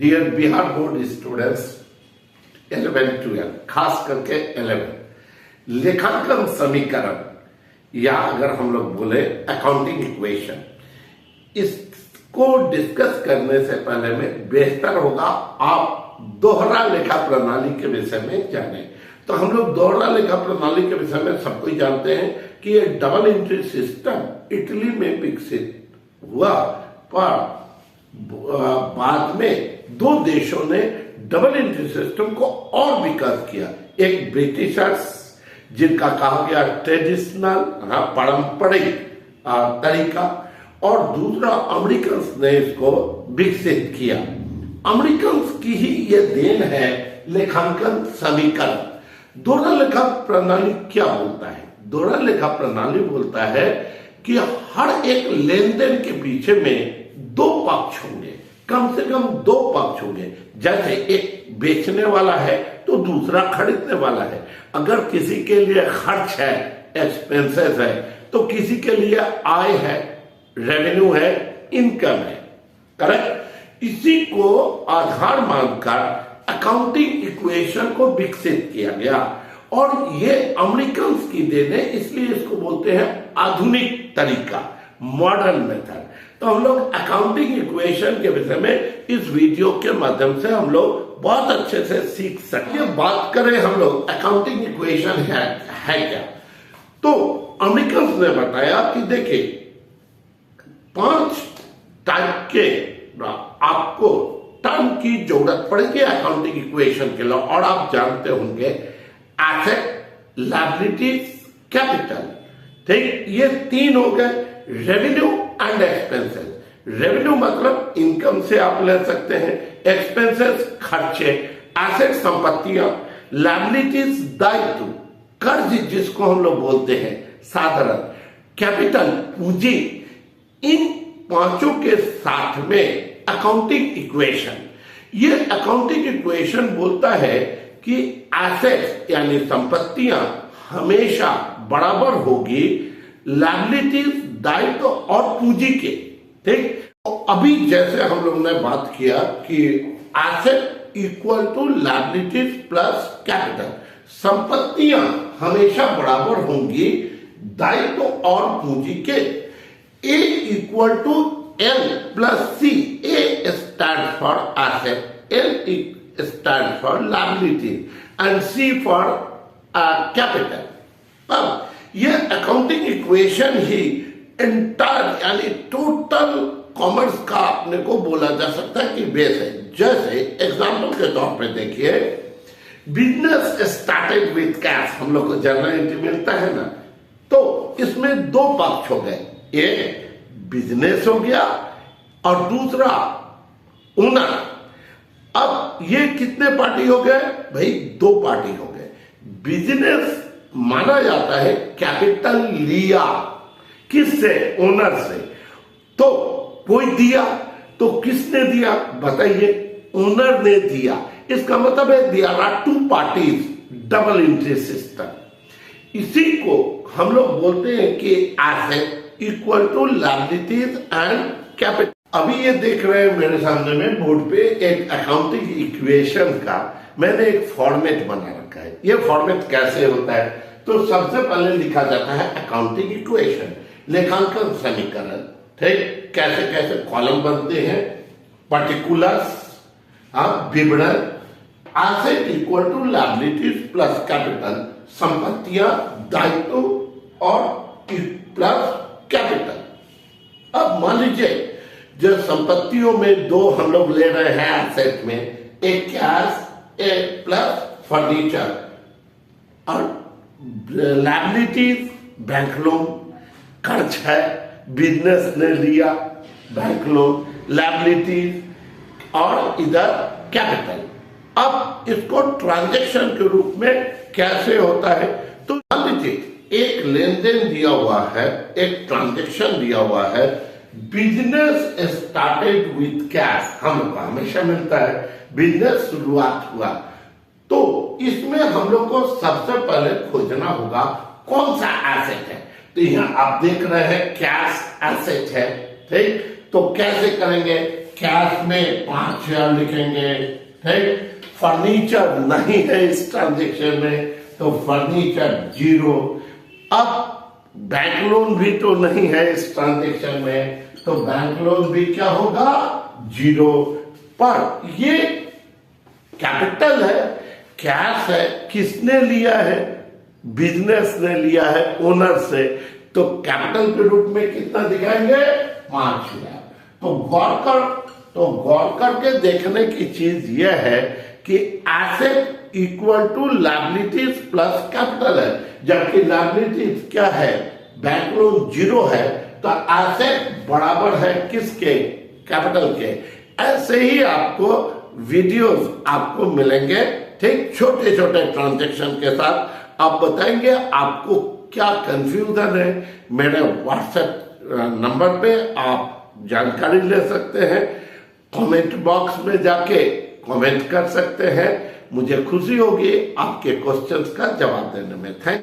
Dear Bihar board students 11-12 खास करके 11 लेखांकन समीकरण या अगर हम लोग बोले अकाउंटिंग इक्वेशन, इसको डिस्कस करने से पहले में बेहतर होगा आप दोहरा लेखा प्रणाली के विषय में जाने। तो हम लोग दोहरा लेखा प्रणाली के विषय में सब कोई जानते हैं कि ये डबल एंट्री सिस्टम इटली में विकसित हुआ, पर बाद में दो देशों ने डबल एंट्री सिस्टम को और विकास किया। एक ब्रिटिशर्स जिनका कहा गया ट्रेडिशनल पारंपरिक तरीका, और दूसरा अमेरिकन ने इसको विकसित किया। अमेरिकन की ही ये देन है लेखांकन समीकरण। दोहरा लेखा प्रणाली क्या बोलता है? दोहरा लेखा प्रणाली बोलता है कि हर एक लेन देन के पीछे में दो पक्ष होंगे, कम से कम दो पक्ष होंगे। जैसे एक बेचने वाला है तो दूसरा खरीदने वाला है। अगर किसी के लिए खर्च है, एक्सपेंसेस है, तो किसी के लिए आय है, रेवेन्यू है, इनकम है। करेक्ट? इसी को आधार मानकर अकाउंटिंग इक्वेशन को विकसित किया गया, और ये अमेरिकन की देन है, इसलिए इसको बोलते हैं आधुनिक तरीका, मॉडर्न मेथड। तो हम लोग अकाउंटिंग इक्वेशन के विषय में इस वीडियो के माध्यम से हम लोग बहुत अच्छे से सीख सकते। बात करें हम लोग अकाउंटिंग इक्वेशन है क्या, तो अमेरिकन ने बताया कि देखिए 5 टाइप के आपको टर्म की जरूरत पड़ेगी अकाउंटिंग इक्वेशन के लिए, और आप जानते होंगे एसेट, लायबिलिटीज, कैपिटल। ठीक, ये 3 हो गए। Revenue and expenses. रेवेन्यू मतलब इनकम से आप ले सकते हैं, एक्सपेंसेस खर्चे, एसेट संपत्तियां, लायबिलिटीज दायित्व, कर्ज जिसको हम लोग बोलते हैं साधारण, कैपिटल पूंजी। इन पांचों के साथ में अकाउंटिंग इक्वेशन, ये अकाउंटिंग इक्वेशन बोलता है कि एसेट्स यानी संपत्तियां हमेशा बराबर होगी लायबिलिटीज दायित्व और पूंजी के। ठीक, तो अभी जैसे हम लोग ने बात किया कि asset equal to liabilities plus capital, संपत्तियां हमेशा बराबर होंगी दायित्व और पूंजी के। A equal to L plus C. A stand for asset, L stand for liability and C for capital. अब ये अकाउंटिंग इक्वेशन ही एंटायर यानी टोटल कॉमर्स का अपने को बोला जा सकता है कि बेस है। जैसे एग्जांपल के तौर पे देखिए, बिजनेस स्टार्टेड विद कैश, हम लोग को जर्नल एंट्री मिलता है ना, तो इसमें दो पक्ष हो गए, एक बिजनेस हो गया और दूसरा ओनर। अब ये कितने पार्टी हो गए भाई? 2 पार्टी हो गए। बिजनेस माना जाता है कैपिटल लिया किससे? ओनर से। तो कोई दिया, तो किसने दिया बताइए? ओनर ने दिया। इसका मतलब है there are 2 parties, double entry system. इसी को हम लोग बोलते हैं कि asset equal to liabilities and capital. अभी ये देख रहे हैं मेरे सामने में बोर्ड पे एक अकाउंटिंग इक्वेशन का मैंने एक फॉर्मेट बना रखा है। ये फॉर्मेट कैसे होता है? तो सबसे पहले लिखा जाता है अकाउंटिंग इक्वेशन, लेखांकन समीकरण। ठीक, कैसे कैसे कॉलम बनते हैं, पर्टिकुलर्स, विवरण, asset equal to liabilities plus capital, संपत्तियां, दायित्व और प्लस कैपिटल। अब मान लीजिए जो संपत्तियों में 2 हम लोग ले रहे हैं एसेट में, एक कैश, एक प्लस फर्नीचर, और लायबिलिटीज बैंक लोन, खर्च है बिजनेस ने लिया बैंक लोन, लायबिलिटीज, और इधर कैपिटल। अब इसको ट्रांजैक्शन के रूप में कैसे होता है? तो मान लीजिए एक लेन देन दिया हुआ है, एक ट्रांजैक्शन दिया हुआ है, बिजनेस स्टार्टेड विथ कैश, हमको हमेशा मिलता है, बिजनेस शुरुआत हुआ। तो इसमें हम लोग को सबसे पहले खोजना होगा कौन सा एसेट है। तो यहाँ आप देख रहे हैं कैश एसेट है। ठीक, तो कैसे करेंगे? कैश में 5,000 लिखेंगे, ठीक। फर्नीचर नहीं है इस ट्रांजेक्शन में तो फर्नीचर 0। अब बैंक लोन भी तो नहीं है इस ट्रांजेक्शन में तो बैंक लोन भी क्या होगा, 0। पर ये कैपिटल है, कैश है, किसने लिया है, बिजनेस ने लिया है ओनर से, तो कैपिटल के रूप में कितना दिखाएंगे, 5,000। तो गौर करके देखने की चीज यह है कि asset equal to liabilities plus capital है, जबकि लायबिलिटीज क्या है, बैंक लोन 0 है, तो एसेट बराबर है किसके, कैपिटल के। ऐसे ही आपको वीडियोस आपको मिलेंगे, ठीक, छोटे छोटे ट्रांजैक्शन के साथ। आप बताएंगे आपको क्या कंफ्यूजन है, मेरे व्हाट्सएप नंबर पे आप जानकारी ले सकते हैं, कमेंट बॉक्स में जाके कमेंट कर सकते हैं। मुझे खुशी होगी आपके क्वेश्चंस का जवाब देने में। थैंक